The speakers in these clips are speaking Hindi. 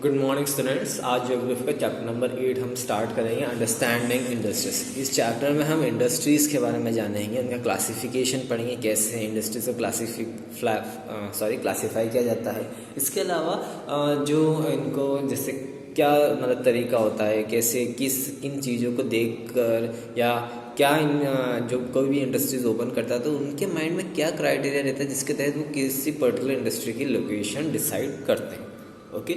Good morning students. आज ज्योग्राफी का चैप्टर नंबर 8 हम स्टार्ट करेंगे, अंडरस्टैंडिंग इंडस्ट्रीज। इस चैप्टर में हम इंडस्ट्रीज़ के बारे में जानेंगे, उनका क्लासिफिकेशन पढ़ेंगे, कैसे इंडस्ट्रीज को क्लासीफाई किया जाता है। इसके अलावा जो इनको जैसे क्या मतलब तरीका होता है, कैसे किन चीज़ों को देखकर या क्या जो कोई भी इंडस्ट्रीज ओपन करता है तो उनके माइंड में क्या क्राइटेरिया रहता है जिसके तहत वो किसी पर्टिकुलर इंडस्ट्री की लोकेशन डिसाइड करते हैं। ओके,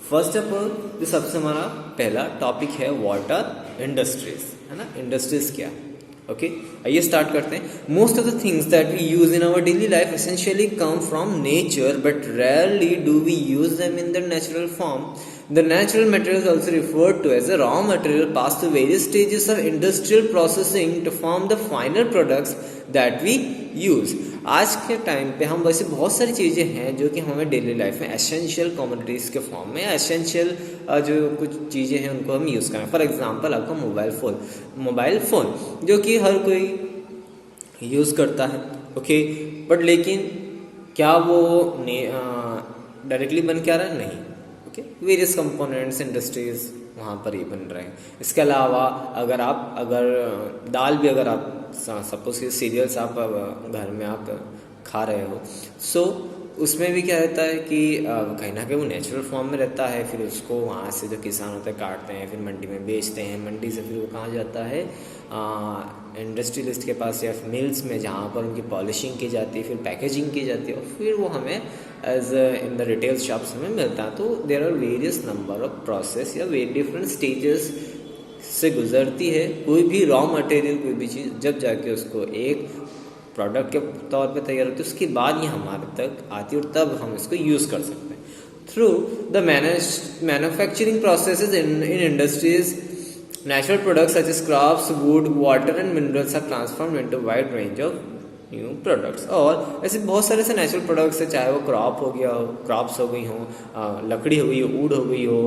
फर्स्ट ऑफ ऑल जो सबसे हमारा पहला टॉपिक है वाटर इंडस्ट्रीज, है ना। इंडस्ट्रीज क्या, ओके आइए स्टार्ट करते हैं। Most of the things that we use in our daily life essentially come from nature, but rarely do we use them in the natural form. The natural material is also referred to as a raw material passed through various stages of industrial processing to form the final products that we use. आज के टाइम पे हम वैसे बहुत सारी चीज़ें हैं जो कि हमें डेली लाइफ में एसेंशियल कमोडिटीज़ के फॉर्म में एसेंशियल जो कुछ चीज़ें हैं उनको हम यूज़ करें। फॉर एग्जांपल आपका मोबाइल फ़ोन जो कि हर कोई यूज़ करता है, ओके, बट लेकिन क्या वो डायरेक्टली बन के आ रहा है? नहीं। वेरियस कंपोनेंट्स इंडस्ट्रीज वहाँ पर ही बन रहे हैं। इसके अलावा अगर दाल भी अगर आप सपोज कि सीरियल्स आप घर में आप खा रहे हो, सो उसमें भी क्या रहता है कि कहीं ना कहीं वो नेचुरल फॉर्म में रहता है। फिर उसको वहाँ से जो किसान होते हैं काटते हैं, फिर मंडी में बेचते हैं, मंडी से फिर वो कहाँ जाता है इंडस्ट्रियलिस्ट के पास या मिल्स में, जहाँ पर उनकी पॉलिशिंग की जाती है, फिर पैकेजिंग की जाती है और फिर वो हमें as in the retail shops में मिलता है। तो there are various number of process या वेरी डिफरेंट स्टेजेस से गुजरती है कोई भी रॉ मटेरियल, कोई भी चीज़ जब जाके उसको एक प्रोडक्ट के तौर पे तैयार होती है, उसके बाद ये हमारे तक आती है और तब हम इसको यूज़ कर सकते हैं। Through the manufacturing processes in industries, natural products such as crops, wood, water and minerals are transformed into a wide range of new products. और ऐसे बहुत सारे ऐसे नेचुरल प्रोडक्ट्स है, चाहे वो क्रॉप्स हो गई हों, लकड़ी हो गई हो, वुड हो गई हो,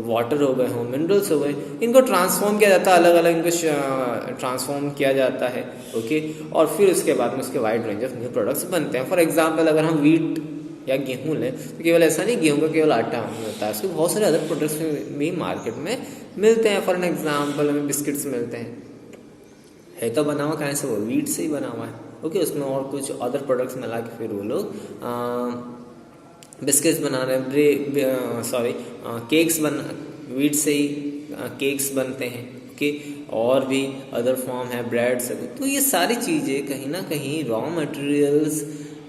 वाटर हो गए हों, मिनरल्स हो गए, इनको ट्रांसफॉर्म किया जाता है, अलग अलग इनको ट्रांसफॉर्म किया जाता है, ओके। और फिर उसके बाद में उसके wide range of new products बनते हैं। फॉर एग्जाम्पल अगर हम वीट या गेहूँ लें तो केवल ऐसा नहीं गेहूँ का केवल आटा मिलता है, उसके बहुत सारे अदर प्रोडक्ट्स भी मार्केट में मिलते हैं। फॉर एन एग्जाम्पल हमें बिस्किट्स मिलते हैं, है तो बना हुआ कहाँ से, वो वीट से ही बना हुआ है, ओके। उसमें और कुछ अदर प्रोडक्ट्स मिला के फिर वो लोग बिस्किट्स बना रहे हैं, केक्स वीट से ही केक्स बनते हैं, ओके। और भी अदर फॉर्म है ब्रेड से। तो ये सारी चीज़ें कहीं ना कहीं रॉ मटेरियल्स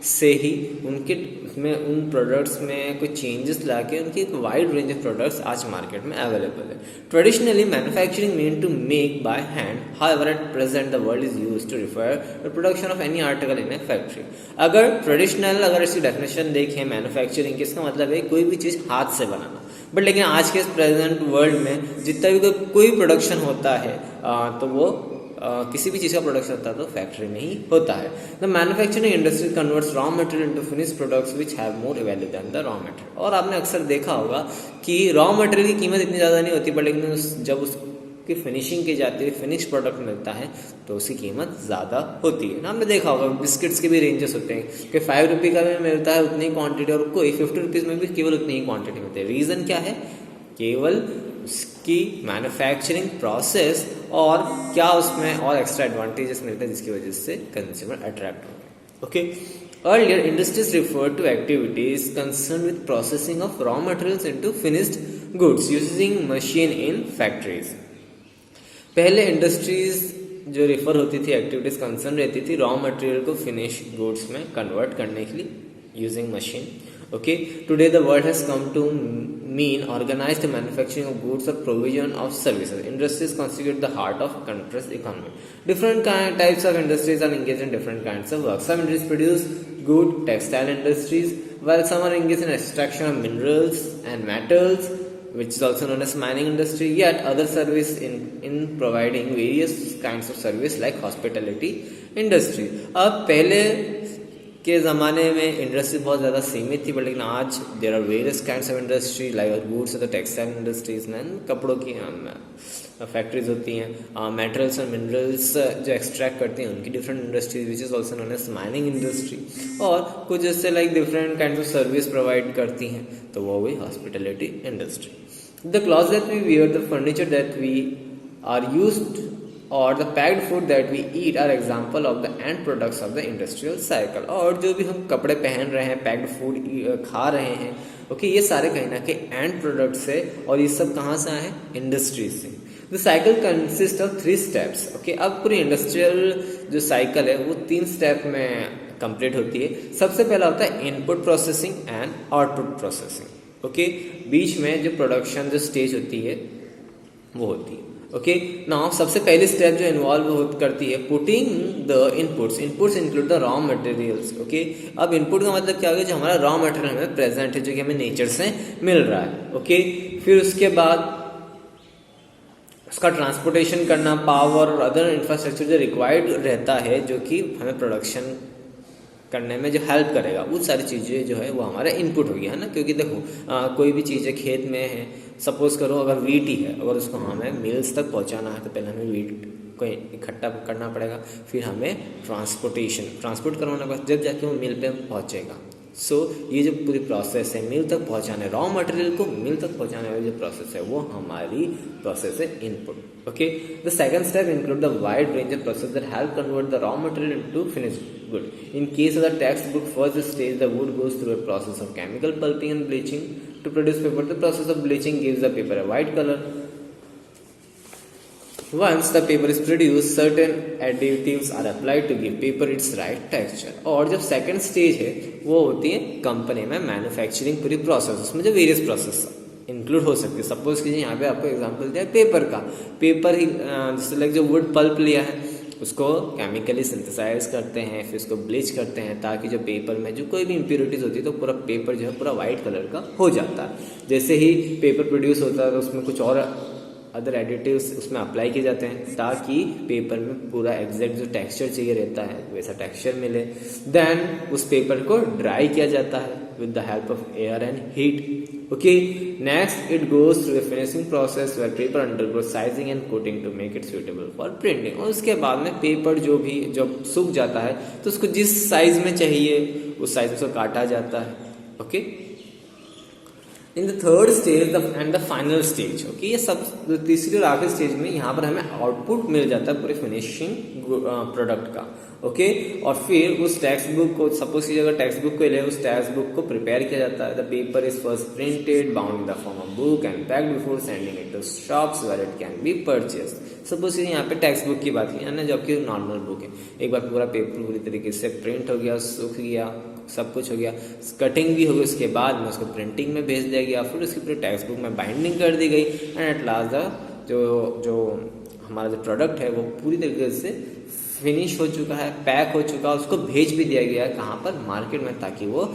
से ही उन प्रोडक्ट्स में कुछ चेंजेस लाके उनकी एक वाइड रेंज ऑफ प्रोडक्ट्स आज मार्केट में अवेलेबल है। Traditionally manufacturing mean to make by hand, however at present the word is used to refer the production of any article in a factory. अगर इसकी डेफिनेशन देखें मैन्युफैक्चरिंग की, इसका मतलब है कोई भी चीज़ हाथ से बनाना। बट लेकिन आज के प्रेजेंट वर्ल्ड में जितना भी कोई प्रोडक्शन होता है तो वो किसी भी चीज़ का प्रोडक्शन होता है तो फैक्ट्री में ही होता है। The manufacturing industry converts raw material into finished products which have more value than the raw material. और आपने अक्सर देखा होगा कि रॉ मटेरियल की कीमत इतनी ज़्यादा नहीं होती, बट लेकिन जब उसकी फिनिशिंग की जाती है, फिनिश प्रोडक्ट मिलता है तो उसकी कीमत ज़्यादा होती है ना। हमने देखा होगा बिस्किट्स के भी रेंजेस होते हैं कि 5 रुपये का भी मिलता है उतनी क्वान्टिटी, और कोई 50 रुपीज़ में भी केवल उतनी ही क्वान्टिटी मिलती है। रीज़न क्या है? केवल उसकी मैन्युफैक्चरिंग प्रोसेस और क्या उसमें और एक्स्ट्रा एडवांटेजेस मिलते हैं जिसकी वजह से कंज्यूमर अट्रैक्ट होते हैं, okay. Earlier industries refer to activities concern with processing of raw materials into finished goods using machine in factories. पहले इंडस्ट्रीज जो रेफर होती थी, एक्टिविटीज कंसर्न रहती थी रॉ मटेरियल को फिनिश गुड्स में कन्वर्ट करने के लिए using machine, okay. Today the world has come to mean organized manufacturing of goods or provision of services. Industries constitute the heart of a country's economy. Different types of industries are engaged in different kinds of work. Some industries produce good textile industries, while some are engaged in extraction of minerals and metals, which is also known as mining industry. Yet other service in providing various kinds of service like hospitality industry. अब पहले के ज़माने में इंडस्ट्री बहुत ज़्यादा सीमित थी, बट लेकिन आज there are various kinds of industry like goods और टेक्सटाइल इंडस्ट्रीज में कपड़ों की फैक्ट्रीज होती हैं, मेटल्स और मिनरल्स जो एक्सट्रैक्ट करती हैं उनकी different industries which is also known as mining industry, और कुछ जैसे like different kind of service provide करती हैं, तो वो हुई hospitality industry. The cloth that we wear, the furniture that we are used और the packed food that we eat are example of the end products of the industrial cycle. और जो भी हम कपड़े पहन रहे हैं, पैक्ड फूड खा रहे हैं, ओके, ये सारे कहीं ना कहीं एंड प्रोडक्ट्स है, और ये सब कहाँ से आए हैं? इंडस्ट्रीज से। The cycle consist of 3 steps. Okay, अब पूरी इंडस्ट्रियल जो साइकिल है वो 3 स्टेप में कंप्लीट होती है। सबसे पहला होता है input processing and output processing. Okay, बीच में जो प्रोडक्शन जो स्टेज होती है वो होती है। ओके, नाउ सबसे पहली स्टेप जो इन्वॉल्व करती है putting the inputs include the raw materials. Okay, अब इनपुट का मतलब क्या होगा? जो हमारा रॉ मटेरियल हमें प्रेजेंट है, जो कि हमें नेचर से मिल रहा है। ओके, फिर उसके बाद उसका ट्रांसपोर्टेशन करना, पावर और अदर इंफ्रास्ट्रक्चर जो रिक्वायर्ड रहता है, जो कि हमें प्रोडक्शन करने में जो हेल्प करेगा, वो सारी चीज़ें जो है वो हमारा इनपुट हो गया है ना। क्योंकि देखो कोई भी चीज़ें खेत में है, सपोज करो अगर वीट ही है, अगर उसको हमें मिल्स तक पहुंचाना है तो पहले हमें वीट को इकट्ठा करना पड़ेगा, फिर हमें ट्रांसपोर्ट करवाना पड़ेगा, जब जाके वो मिल पे पहुंचेगा। सो ये जो पूरी प्रोसेस है मिल तक पहुंचाने, रॉ मटेरियल को मिल तक पहुंचाने वाली जो प्रोसेस है वो हमारी प्रोसेस है input. Okay, the second step include the wide range of process that help convert the raw material into finished good. In case of the text book, first stage the wood goes through a process of chemical pulping and bleaching to produce paper. The process of bleaching gives the paper a white color. Once the paper is produced, certain additives are applied to give paper its right texture. और जब सेकंड स्टेज है वो होती है कंपनी में मैन्युफैक्चरिंग पूरी प्रोसेस, उसमें जो वेरियस प्रोसेस इंक्लूड हो सकती है। सपोज कीजिए यहाँ पे आपको एग्जांपल दिया पेपर का, पेपर ही जैसे लाइक जो वुड पल्प लिया है उसको केमिकली सिंथेसाइज करते हैं, फिर उसको ब्लीच करते हैं, ताकि जो पेपर में जो कोई भी इम्प्योरिटीज होती है तो पूरा पेपर जो है पूरा वाइट कलर का हो जाता है। जैसे ही पेपर प्रोड्यूस होता है तो उसमें कुछ और अदर एडिटिव्स उसमें अप्लाई किए जाते हैं, ताकि पेपर में पूरा एग्जैक्ट जो टेक्सचर चाहिए रहता है वैसा टेक्सचर मिले। देन उस पेपर को ड्राई किया जाता है with the help of air and heat. Okay, next it goes through the finishing process where paper undergoes sizing and coating to make it suitable for printing। और उसके बाद में पेपर जो भी जब सूख जाता है तो उसको जिस साइज में चाहिए उस साइज में उसको काटा जाता है। Okay, in the third stage and the final stage. Okay, ये सब तीसरी और आखिरी स्टेज में यहाँ पर हमें आउटपुट मिल जाता है पूरे फिनिशिंग प्रोडक्ट का। ओके, और फिर उस टेक्स्ट बुक को, सपोज कीजिए अगर टेक्स्ट बुक को ले, उस टेक्स्ट बुक को प्रिपेयर किया जाता है। The paper is first printed, bound in the form of book and packed before sending it to shops where it can be purchased. Suppose कीजिए यहाँ पे टेक्स्ट बुक की बात की है ना, जबकि नॉर्मल बुक है, एक बार पूरा पेपर पूरी तरीके से प्रिंट हो गया, सूख गया, सब कुछ हो गया, कटिंग भी हो गई, उसके बाद में उसको प्रिंटिंग में भेज दिया गया, फिर उसकी पूरी टेक्स्ट बुक में बाइंडिंग कर दी गई, एंड एट लास्ट जो हमारा जो प्रोडक्ट है वो पूरी तरीके से फिनिश हो चुका है, पैक हो चुका है, उसको भेज भी दिया गया है कहाँ पर? मार्केट में, ताकि वो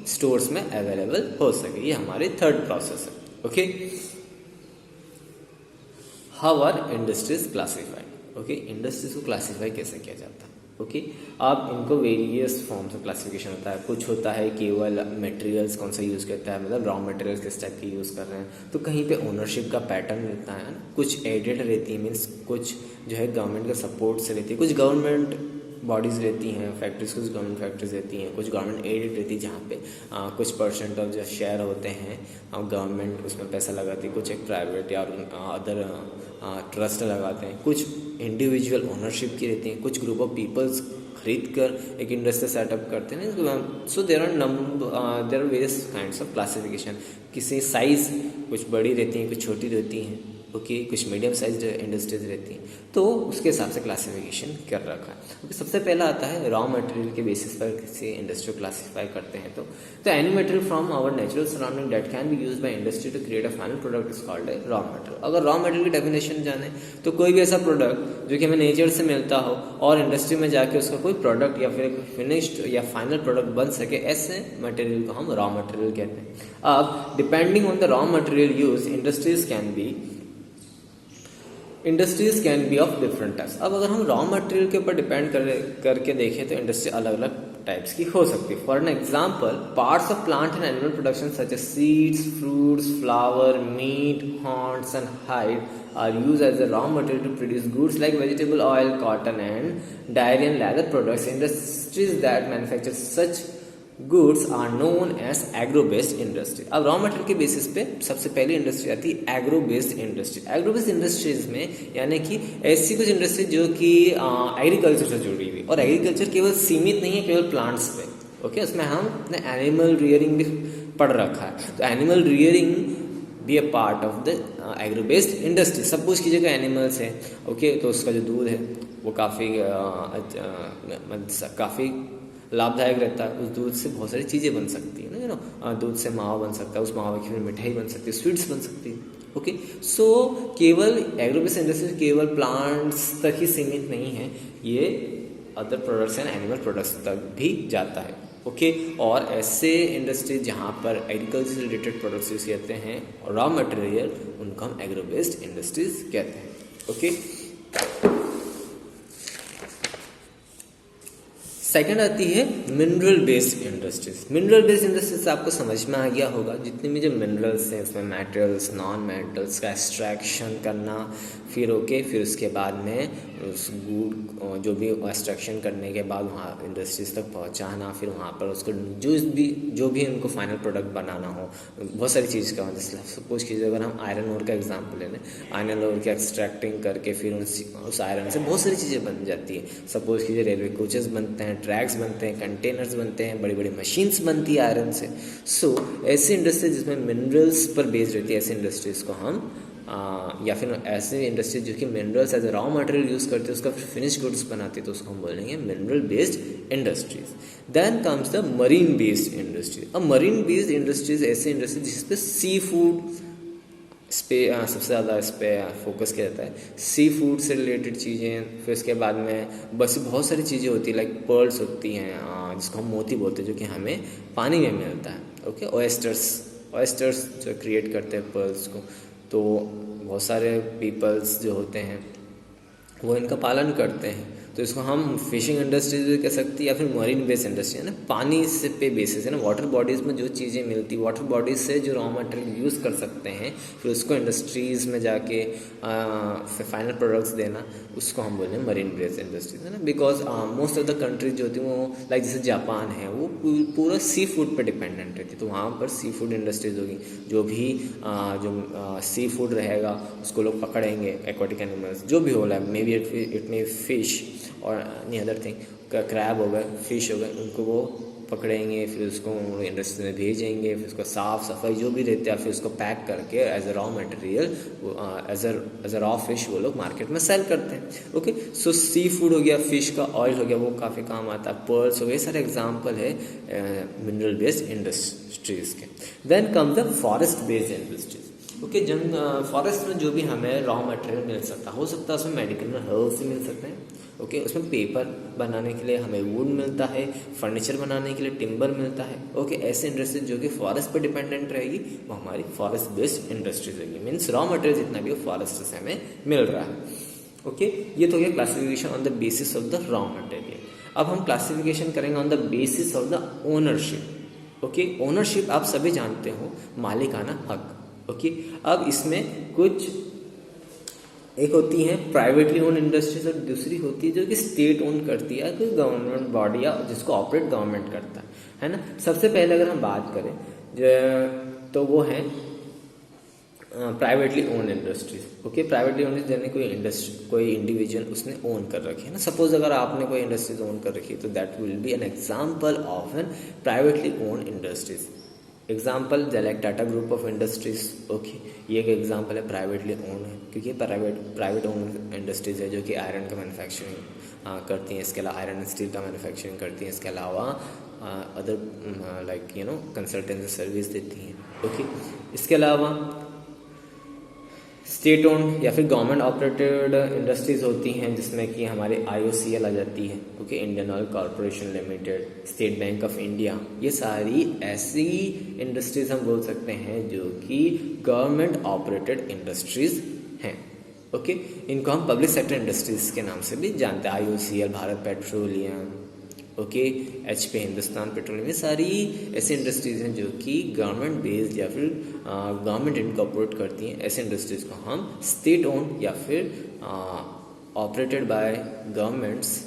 स्टोर्स में अवेलेबल हो सके। ये हमारी थर्ड प्रोसेस है। Okay, how are industries classified? Okay, industries को क्लासिफाई कैसे किया जाता है? ओके, अब इनको वेरियस फॉर्म्स ऑफ क्लासिफिकेशन होता है। कुछ होता है केवल मटेरियल्स कौन सा यूज़ करता है, मतलब रॉ मटेरियल्स किस टाइप की यूज़ कर रहे हैं, तो कहीं पे ओनरशिप का पैटर्न रहता है ना, कुछ एडेड रहती है, मीन्स कुछ जो है गवर्नमेंट का सपोर्ट से रहती है, कुछ गवर्नमेंट बॉडीज़ रहती हैं, फैक्ट्रीज, कुछ गवर्नमेंट फैक्ट्रीज रहती हैं, कुछ गवर्नमेंट एडेड रहती है जहाँ पे कुछ परसेंट ऑफ जो शेयर होते हैं गवर्नमेंट उसमें पैसा लगाती है, कुछ एक प्राइवेट या अदर ट्रस्ट लगाते हैं, कुछ इंडिविजुअल ओनरशिप की रहती हैं, कुछ ग्रुप ऑफ पीपल्स खरीद कर एक इंडस्ट्री सेटअप करते हैं। So there are various kinds of classification. किसी साइज कुछ बड़ी रहती हैं, कुछ छोटी रहती हैं, ओके, कुछ मीडियम साइज इंडस्ट्रीज रहती हैं, तो उसके हिसाब से क्लासिफिकेशन कर रखा है। ओके, सबसे पहला आता है रॉ मटेरियल के बेसिस पर किसी इंडस्ट्री को क्लासिफाई करते हैं। तो any material from our natural surrounding that can be used by industry to create a final product is called a raw material. अगर रॉ मटेरियल की डेफिनेशन जाने तो कोई भी ऐसा प्रोडक्ट जो कि हमें नेचर से मिलता हो और इंडस्ट्री में जाके उसका कोई प्रोडक्ट या फिर फिनिश्ड या फाइनल प्रोडक्ट बन सके, ऐसे मटेरियल को हम रॉ मटेरियल कहते हैं। अब depending on the raw material use industries can be of different types. अब अगर हम रॉ मटेरियल के ऊपर डिपेंड करके देखें तो इंडस्ट्री अलग अलग टाइप्स की हो सकती है। For an example, parts of plant and animal production such as seeds, fruits, flower, meat, horns and hide are used as a raw material to produce goods like vegetable oil, cotton and dairy and leather products. Industries that manufacture such goods are known as agro based industry. अब रॉ मटेरियल के बेसिस पे सबसे पहली इंडस्ट्री आती है agro based industry. Agro based industries में यानी कि ऐसी कुछ इंडस्ट्री जो कि एग्रीकल्चर से जुड़ी हुई, और एग्रीकल्चर केवल सीमित नहीं है केवल प्लांट्स पे। ओके, उसमें हमने एनिमल रियरिंग भी पढ़ रखा है, तो animal rearing be a part of the agro based industry. Suppose कीजिएगा एनिमल्स है, ओके, तो उसका जो दूध है वो काफ़ी लाभदायक रहता है। उस दूध से बहुत सारी चीज़ें बन सकती है ना, यू नो, दूध से मावा बन सकता है, उस मावा की फिर मिठाई बन सकती है, स्वीट्स बन सकती है। ओके, सो केवल एग्रो बेस्ड इंडस्ट्री केवल प्लांट्स तक ही सीमित नहीं है, ये other products and animal products तक भी जाता है। ओके, और ऐसे इंडस्ट्री जहाँ पर एग्रीकल्चर से रिलेटेड प्रोडक्ट्स यूज करते हैं और रॉ मटेरियल, उनको हम एग्रो बेस्ड इंडस्ट्रीज कहते हैं। ओके, सेकंड आती है mineral based industries. Mineral based industries आपको समझ में आ गया होगा, जितने भी जो मिनरल्स हैं उसमें मेटल्स, नॉन मेटल्स का एक्सट्रैक्शन करना, फिर फिर उसके बाद में उस गुड जो भी एक्सट्रैक्शन करने के बाद वहाँ इंडस्ट्रीज तक पहुँचाना, फिर वहाँ पर उसको जो भी उनको फाइनल प्रोडक्ट बनाना हो, बहुत सारी चीज़ का। जैसे सपोज कीजिए अगर हम आयरन ओर का एग्जाम्पल ले लें, आयरन ओर की एक्सट्रैक्टिंग करके फिर उस आयरन से बहुत सारी चीज़ें बन जाती है। सपोज कीजिए रेलवे कोचेस बनते हैं, ट्रैक्स बनते हैं, कंटेनर्स बनते हैं, बड़ी बड़ी मशीन्स बनती है आयरन से। सो ऐसी इंडस्ट्री जिसमें मिनरल्स पर बेस्ड रहती है, ऐसी इंडस्ट्रीज़ को हम या फिर ऐसे इंडस्ट्री जो कि minerals as a raw material use करते हैं, उसका फिनिश गुड्स बनाती है, तो उसको हम बोलेंगे mineral based industries. Then comes the marine based industry. अब मरीन बेस्ड इंडस्ट्रीज ऐसी इंडस्ट्री जिस पे सी फूड सबसे ज़्यादा इस पर फोकस किया जाता है, सी फूड से रिलेटेड चीज़ें। फिर उसके बाद में बस बहुत सारी चीज़ें होती है, लाइक पर्ल्स होती हैं जिसको हम मोती बोलते हैं, जो कि हमें पानी में मिलता है। ओके, ऑयस्टर्स जो क्रिएट करते हैं पर्ल्स को, तो बहुत सारे पीपल्स जो होते हैं वो इनका पालन करते हैं, तो इसको हम फिशिंग इंडस्ट्रीज भी कह सकते हैं या फिर मरीन बेस्ड इंडस्ट्री है ना, पानी से पे बेसिस है ना, वाटर बॉडीज़ में जो चीज़ें मिलती, वाटर बॉडीज़ से जो रॉ मटेरियल यूज़ कर सकते हैं, फिर उसको इंडस्ट्रीज़ में जाके फिर फाइनल प्रोडक्ट्स देना, उसको हम बोलें मरीन बेस्ड इंडस्ट्रीज है ना। Because most of the countries जो होती हैं वो लाइक जैसे जापान है, वो पूरा सी फूड पर डिपेंडेंट रहती है, तो वहाँ पर सी फूड इंडस्ट्रीज होगी, जो भी सी फूड रहेगा उसको लोग पकड़ेंगे, एक्वाटिक एनिमल्स जो भी होला, may be it may fish और एनी अदर थिंग, क्रैब हो गए, फिश हो गए, उनको वो पकड़ेंगे, फिर उसको इंडस्ट्री में भेजेंगे, फिर उसको साफ़ सफाई जो भी रहती है, फिर उसको पैक करके as a raw material, as a raw fish वो लोग मार्केट में सेल करते हैं। ओके, सो सी फूड हो गया, फिश का ऑयल हो गया, वो काफ़ी काम आता है, पर्ल्स हो गए, सारे एग्जाम्पल है मिनरल बेस्ड इंडस्ट्रीज़ के। Then come the forest based industries. Okay, forest में जो भी हमें रॉ मटेरियल मिल सकता हो सकता है उसमें मेडिकल हर्ब्स मिल सकते हैं। ओके, उसमें पेपर बनाने के लिए हमें वुड मिलता है, फर्नीचर बनाने के लिए टिम्बर मिलता है। ओके, ऐसे इंडस्ट्रीज जो कि फॉरेस्ट पर डिपेंडेंट रहेगी वो हमारी फॉरेस्ट बेस्ड इंडस्ट्रीज होगी, मीन्स रॉ मटेरियल जितना भी वो फॉरेस्ट से हमें मिल रहा है। ओके, ये तो हो गया classification on the basis of the raw material. अब हम क्लासिफिकेशन करेंगे on the basis of the ownership. Okay, ownership आप सभी जानते हो, मालिकाना हक। ओके, अब इसमें कुछ एक होती है प्राइवेटली ओन इंडस्ट्रीज और दूसरी होती है जो कि स्टेट ओन करती है, कोई गवर्नमेंट बॉडी या जिसको ऑपरेट गवर्नमेंट करता है ना। सबसे पहले अगर हम बात करें तो वो है privately own industries. Okay, privately own यानी कोई इंडिविजुअल उसने ओन कर रखी है ना। सपोज अगर आपने कोई इंडस्ट्रीज ओन कर रखी है तो that will be an example of an privately own industries. Example like Tata group of industries. Okay, ये एक एग्जाम्पल है प्राइवेटली ओन है, क्योंकि प्राइवेट ओन इंडस्ट्रीज है जो कि आयरन का मैन्युफैक्चरिंग करती हैं, इसके अलावा आयरन स्टील का मैन्युफैक्चरिंग करती हैं, इसके अलावा अदर लाइक कंसल्टेंसी सर्विस देती हैं। ओके, इसके अलावा स्टेट ओन्ड या फिर गवर्नमेंट ऑपरेटेड इंडस्ट्रीज होती हैं जिसमें कि हमारे IOCL आ जाती है। Okay, Indian oil corporation limited, state bank of India, ये सारी ऐसी इंडस्ट्रीज हम बोल सकते हैं जो कि गवर्नमेंट ऑपरेटेड इंडस्ट्रीज हैं। ओके, इनको हम पब्लिक सेक्टर इंडस्ट्रीज के नाम से भी जानते हैं, IOCL, Bharat petroleum, okay, HP, Hindustan petroleum, ये सारी ऐसी इंडस्ट्रीज़ हैं जो कि गवर्नमेंट बेस्ड या फिर गवर्नमेंट इनकॉर्पोरेट करती हैं। ऐसे इंडस्ट्रीज़ को हम स्टेट ओन्ड या फिर ऑपरेटेड बाय गवर्नमेंट्स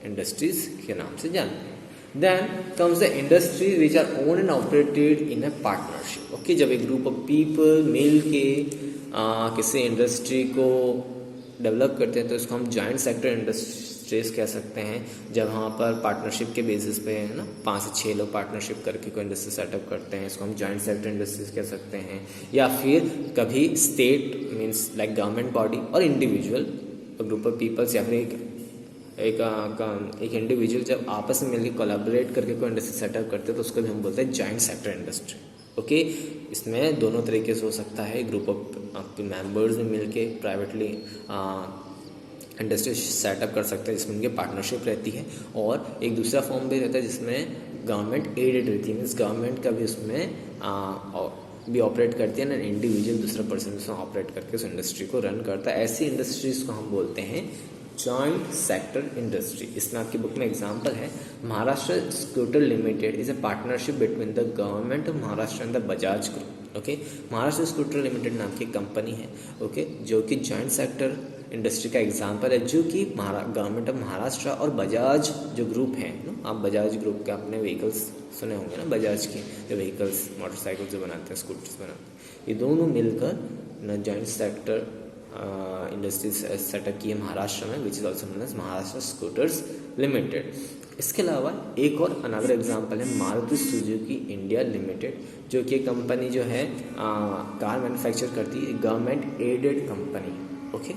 इंडस्ट्रीज़ के नाम से जानते हैं। Then comes the industries which are own and operated in a partnership. Okay, जब एक ग्रुप ऑफ पीपल मिल के किसी इंडस्ट्री को डेवलप करते हैं तो इसको हम जॉइंट सेक्टर इंडस्ट्रीज कह सकते हैं। जब वहाँ पर पार्टनरशिप के बेसिस पे है ना 5 से 6 लोग पार्टनरशिप करके कोई इंडस्ट्री सेटअप करते हैं, इसको हम जॉइंट सेक्टर इंडस्ट्रीज कह सकते हैं। या फिर कभी state means like government body और इंडिविजुअल ग्रुप ऑफ पीपल्स या फिर एक इंडिविजुअल जब आपस में मिलकर कोलैबोरेट करके कोई इंडस्ट्री सेटअप करते हैं तो उसको भी हम बोलते हैं जॉइंट सेक्टर इंडस्ट्री। ओके, इसमें दोनों तरीके से हो सकता है, ग्रुप ऑफ मेंबर्स में मिलके प्राइवेटली इंडस्ट्री सेटअप कर सकते हैं जिसमें उनकी पार्टनरशिप रहती है, और एक दूसरा फॉर्म भी रहता है जिसमें गवर्नमेंट एडेड रहती है, मीन्स गवर्नमेंट का भी उसमें भी ऑपरेट करती है ना, इंडिविजुअल दूसरा पर्सन उसमें ऑपरेट करके उस इंडस्ट्री को रन करता है। ऐसी इंडस्ट्रीज को हम बोलते हैं जॉइंट सेक्टर इंडस्ट्री। इसमें आपकी बुक में एग्जांपल है, Maharashtra scooter limited is a partnership between the government of Maharashtra and the Bajaj group. Okay, Maharashtra scooter limited नाम की कंपनी है, ओके, जो कि जॉइंट सेक्टर इंडस्ट्री का एग्जांपल है, जो कि गवर्नमेंट ऑफ महाराष्ट्र और बजाज जो ग्रुप है ना, आप बजाज ग्रुप के अपने व्हीकल्स सुने होंगे ना, बजाज के जो व्हीकल्स मोटरसाइकिल जो बनाते हैं, स्कूटर्स बनाते हैं, ये दोनों मिलकर न जॉइंट सेक्टर इंडस्ट्रीज सेटअप की है महाराष्ट्र में, which is also known as Maharashtra Scooters Limited. इसके अलावा एक और अनदर एग्जांपल है मारुति सुजुकी इंडिया लिमिटेड, जो कि कंपनी जो है कार मैन्युफैक्चर करती है, government aided company. Okay,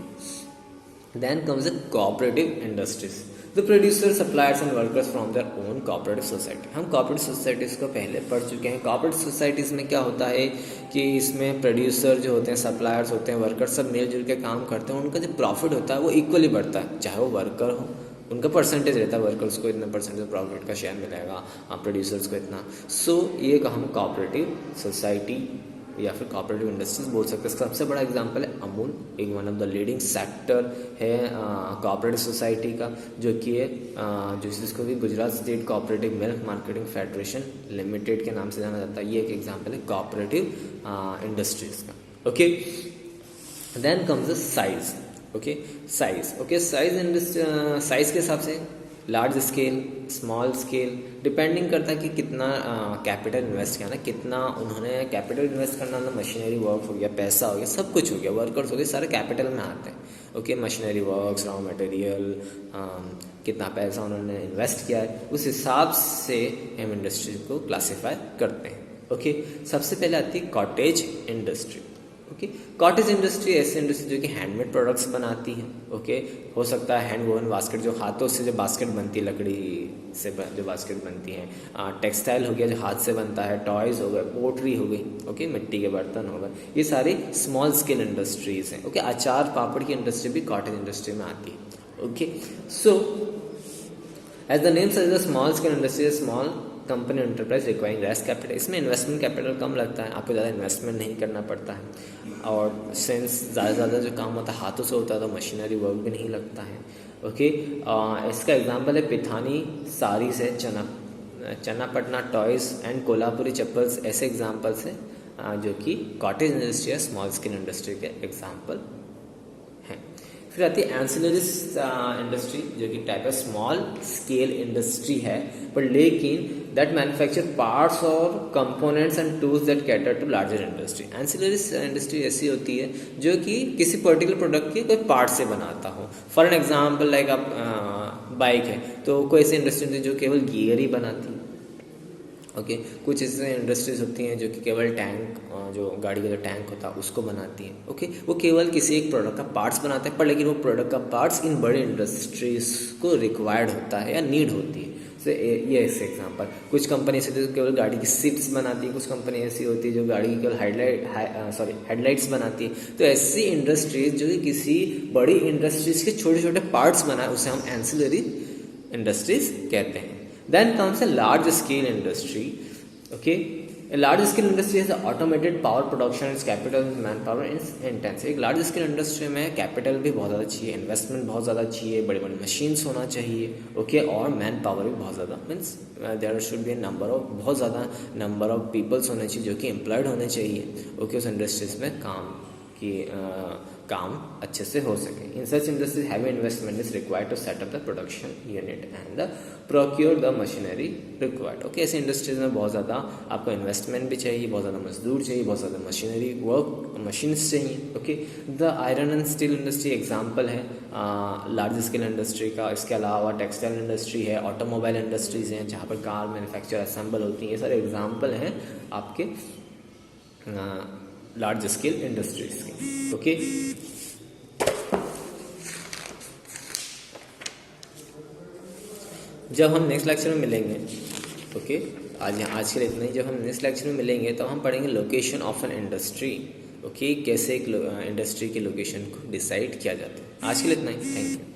then comes the cooperative industries, the producers, suppliers and workers from their own cooperative society। हम cooperative societies को पहले पढ़ चुके हैं। cooperative societies में क्या होता है कि इसमें प्रोड्यूसर जो होते हैं, सप्लायर्स होते हैं, वर्कर्स सब मिलजुल के काम करते हैं, उनका जो प्रॉफिट होता है वो इक्वली बढ़ता है, चाहे वो वर्कर हो, उनका परसेंटेज रहता है, वर्कर्स को इतना परसेंटेज प्रॉफिट का शेयर मिलेगा, प्रोड्यूसर्स को इतना। सो ये हम कोऑपरेटिव सोसाइटी या फिर कोऑपरेटिव इंडस्ट्रीज बोल सकते हैं। इसका सबसे बड़ा एग्जांपल है अमूल, एक one of the leading sector है कोऑपरेटिव सोसाइटी का, जो कि जो जिसको भी Gujarat state cooperative milk marketing federation limited के नाम से जाना जाता है। ये एक एग्जांपल है कोऑपरेटिव इंडस्ट्रीज का। Okay, then comes the size. Okay, size के हिसाब से large scale, small scale, depending करता है कि कितना कैपिटल इन्वेस्ट किया ना, कितना उन्होंने कैपिटल इन्वेस्ट करना ना, मशीनरी वर्क हो गया, पैसा हो गया, सब कुछ हो गया, वर्कर्स हो गए, सारे कैपिटल में आते हैं। Okay, machinery works, raw material, कितना पैसा उन्होंने इन्वेस्ट किया है, उस हिसाब से हम इंडस्ट्री को क्लासीफाई करते हैं। ओके, सबसे पहले आती है cottage industry. Okay, cottage industry ऐसी इंडस्ट्री जो कि हैंडमेड प्रोडक्ट्स बनाती हैं। ओके, हो सकता है हैंड वोवन बास्केट, जो हाथों से जो बास्केट बनती है, लकड़ी से जो बास्केट बनती है, टेक्सटाइल हो गया जो हाथ से बनता है, टॉयज हो गए, पोट्री हो गई, ओके, मिट्टी के बर्तन हो गए, ये सारी स्मॉल स्केल इंडस्ट्रीज हैं। ओके, अचार पापड़ की इंडस्ट्री भी कॉटेज इंडस्ट्री में आती है। Okay, so as the name suggest, small scale industry, small company enterprise requiring less capital. इसमें इन्वेस्टमेंट कैपिटल कम लगता है, आपको ज़्यादा इन्वेस्टमेंट नहीं करना पड़ता है, और सिंस ज़्यादा जो काम होता है हाथों से होता है तो मशीनरी वर्क भी नहीं लगता है। ओके, इसका एग्जांपल है पिथानी साड़ीज है, चन्नापटना टॉयज एंड कोल्हापुरी चप्पल्स, ऐसे एग्जांपल्स हैं जो कि कॉटेज इंडस्ट्री या स्मॉल स्केल इंडस्ट्री के एग्जांपल हैं। फिर आती है एंसिलरीज इंडस्ट्री, जो कि type of small scale industry है, पर लेकिन दैट मैन्युफैक्चर पार्ट्स और components and tools that cater to larger industry. Ancillaries industry ऐसी होती है जो कि किसी पर्टिकुलर प्रोडक्ट के कोई पार्ट से बनाता हो। फॉर एन एग्जाम्पल लाइक आप बाइक है तो कोई ऐसी इंडस्ट्री होती है जो केवल गियर ही बनाती है। ओके, कुछ ऐसे इंडस्ट्रीज होती हैं जो कि केवल टैंक, जो गाड़ी का जो टैंक होता है उसको बनाती हैं। ओके, वो केवल किसी एक प्रोडक्ट का पार्ट्स बनाते हैं, पर लेकिन वो प्रोडक्ट का पार्ट्स इन बड़े इंडस्ट्रीज को रिक्वायर्ड होता है या नीड होती है। तो ये ऐसे एग्जांपल, कुछ कंपनी ऐसी जो केवल गाड़ी की सीट्स बनाती है, कुछ कंपनी ऐसी होती है जो गाड़ी की केवल हेडलाइट्स बनाती है। तो ऐसी इंडस्ट्रीज जो कि किसी बड़ी इंडस्ट्रीज के छोटे छोटे पार्ट्स बनाए, उसे हम एंसिलरी इंडस्ट्रीज कहते हैं। Then comes a large scale industry, okay, large scale industry है automated power production, is capital man power is intense. एक लार्ज स्केल इंडस्ट्री में कैपिटल भी बहुत ज़्यादा चाहिए, इन्वेस्टमेंट बहुत ज़्यादा चाहिए, बड़े बड़े मशीन्स होना चाहिए, ओके, और मैन पावर भी बहुत ज़्यादा, means there should be number of, बहुत ज़्यादा नंबर ऑफ पीपल्स होने चाहिए जो कि एम्प्लॉयड होने चाहिए, ओके, उस इंडस्ट्रीज में काम अच्छे से हो सके। In such industries heavy investment is required to set up the production unit and the procure the machinery required. Okay, ऐसे इंडस्ट्रीज में बहुत ज़्यादा आपको इन्वेस्टमेंट भी चाहिए, बहुत ज़्यादा मजदूर चाहिए, बहुत ज़्यादा मशीनरी वर्क मशीन्स चाहिए। Okay, the iron and steel industry example है लार्ज स्केल इंडस्ट्री का। इसके अलावा टेक्सटाइल इंडस्ट्री है, ऑटोमोबाइल इंडस्ट्रीज़ हैं जहाँ पर कार मैन्युफैक्चर असेंबल होती हैं, ये सारे एग्जाम्पल हैं आपके लार्ज स्केल इंडस्ट्रीज के। ओके, जब हम नेक्स्ट लेक्चर में मिलेंगे, ओके, आज के लिए इतना ही। जब हम नेक्स्ट लेक्चर में मिलेंगे तो हम पढ़ेंगे location of an industry, okay, कैसे एक इंडस्ट्री के लोकेशन को डिसाइड किया जाता है। आज के लिए इतना ही, थैंक यू।